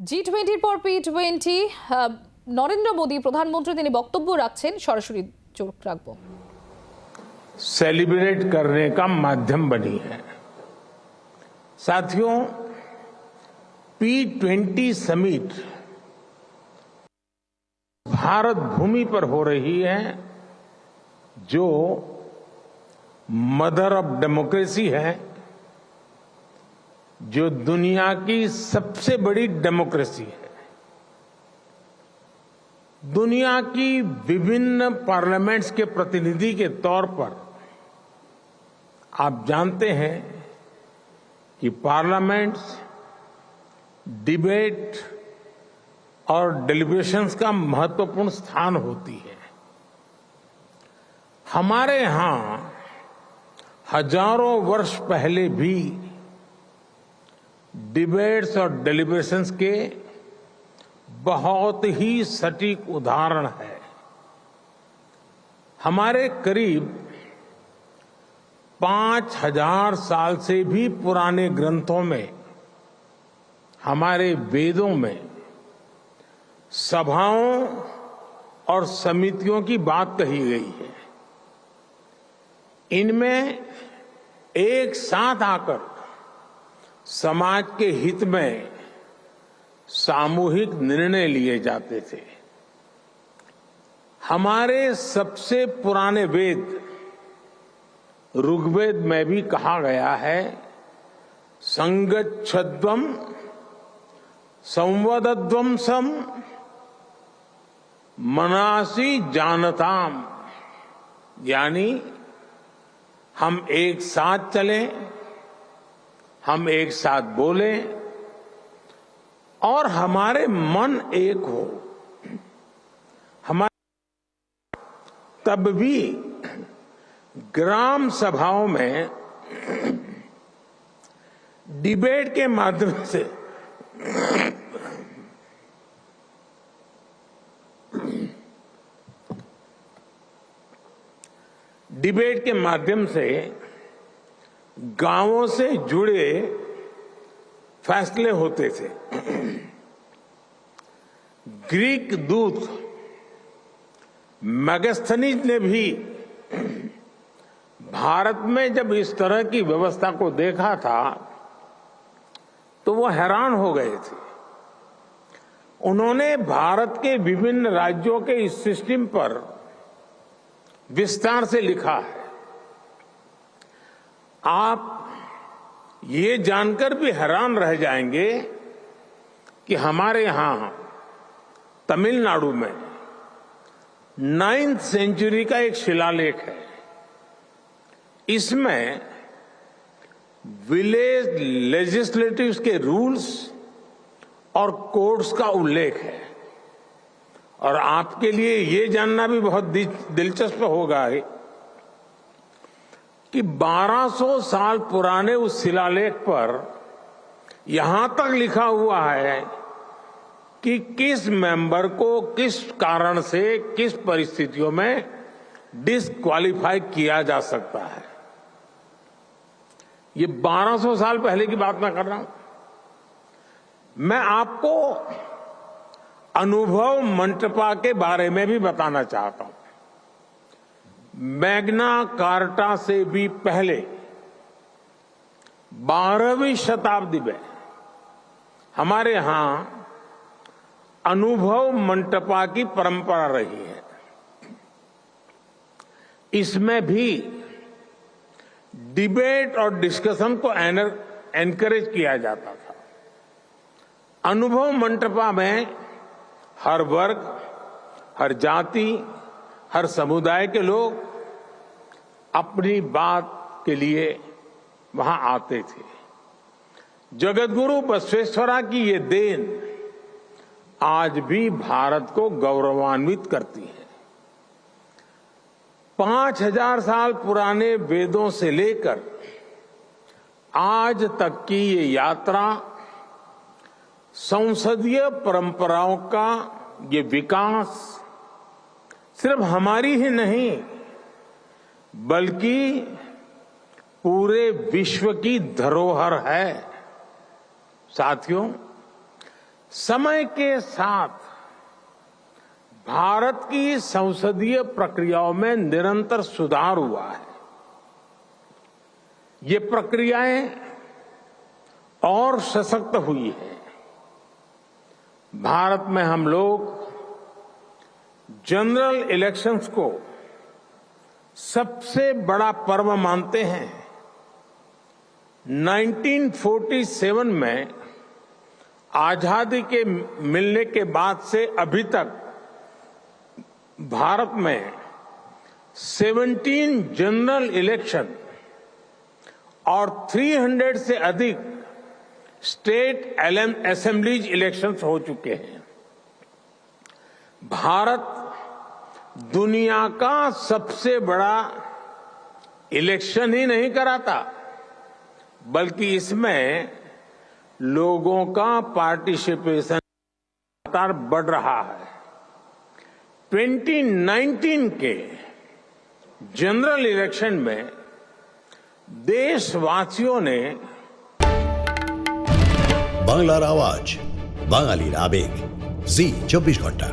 G20 পর P20 Narendra Modi প্রধানমন্ত্রী তিনি বক্তব্য রাখছেন সরাসরি চোখ রাখবো। सेलिब्रेट करने का माध्यम बनी है। साथियों, P20 समिट भारत भूमि पर हो रही है, जो मदर ऑफ डेमोक्रेसी है, जो दुनिया की सबसे बड़ी डेमोक्रेसी है। दुनिया की विभिन्न पार्लियामेंट्स के प्रतिनिधि के तौर पर आप जानते हैं कि पार्लियामेंट्स डिबेट और डेलिब्रेशंस का महत्वपूर्ण स्थान होती है। हमारे यहां हजारों वर्ष पहले भी डिबेट्स और डेलिब्रेशंस के बहुत ही सटीक उदाहरण है। हमारे करीब 5000 साल से भी पुराने ग्रंथों में, हमारे वेदों में सभाओं और समितियों की बात कही गई है। इनमें एक साथ आकर समाज के हित में सामूहिक निर्णय लिए जाते थे। हमारे सबसे पुराने वेद ऋग्वेद में भी कहा गया है, संगच्छध्वम संवदध्वम सम मनासी जानताम, यानी हम एक साथ चलें, हम एक साथ बोलें और हमारे मन एक हो। हमारे तब भी ग्राम सभाओं में डिबेट के माध्यम से गांवों से जुड़े फैसले होते थे। ग्रीक दूत मेगास्थनीज ने भी भारत में जब इस तरह की व्यवस्था को देखा था तो वो हैरान हो गए थे। उन्होंने भारत के विभिन्न राज्यों के इस सिस्टम पर विस्तार से लिखा है। आप ये जानकर भी हैरान रह जाएंगे कि हमारे यहां तमिलनाडु में 9th सेंचुरी का एक शिलालेख है। इसमें विलेज लेजिस्लेटिव्स के रूल्स और कोड्स का उल्लेख है। और आपके लिए ये जानना भी बहुत दिलचस्प होगा कि 1200 साल पुराने उस शिलालेख पर यहां तक लिखा हुआ है कि किस मेंबर को किस कारण से किस परिस्थितियों में डिस्क्वालीफाई किया जा सकता है। ये 1200 साल पहले की बात मैं कर रहा हूं। मैं आपको अनुभव मंटपा के बारे में भी बताना चाहता हूं। मैग्ना कार्टा से भी पहले 12वीं शताब्दी में हमारे यहां अनुभव मंटपा की परंपरा रही है। इसमें भी डिबेट और डिस्कशन को एनकरेज किया जाता था। अनुभव मंटपा में हर वर्ग, हर जाति, हर समुदाय के लोग अपनी बात के लिए वहां आते थे। जगतगुरु बसवेश्वरा की ये देन आज भी भारत को गौरवान्वित करती है। 5000 साल पुराने वेदों से लेकर आज तक की ये यात्रा संसदीय परंपराओं का ये विकास सिर्फ हमारी ही नहीं, बल्कि पूरे विश्व की धरोहर है। साथियों, समय के साथ भारत की संसदीय प्रक्रियाओं में निरंतर सुधार हुआ है। ये प्रक्रियाएं और सशक्त हुई है। भारत में हम लोग जनरल इलेक्शंस को सबसे बड़ा पर्व मानते हैं। 1947 में आजादी के मिलने के बाद से अभी तक भारत में 17 जनरल इलेक्शन और 300 से अधिक स्टेट असेंबलीज इलेक्शंस हो चुके हैं। भारत दुनिया का सबसे बड़ा इलेक्शन ही नहीं कराता, बल्कि इसमें लोगों का पार्टिसिपेशन लगातार बढ़ रहा है। 2019 के जनरल इलेक्शन में देशवासियों ने বাংলার আওয়াজ, বাঙালির আবেগ, জি 24 ঘন্টা।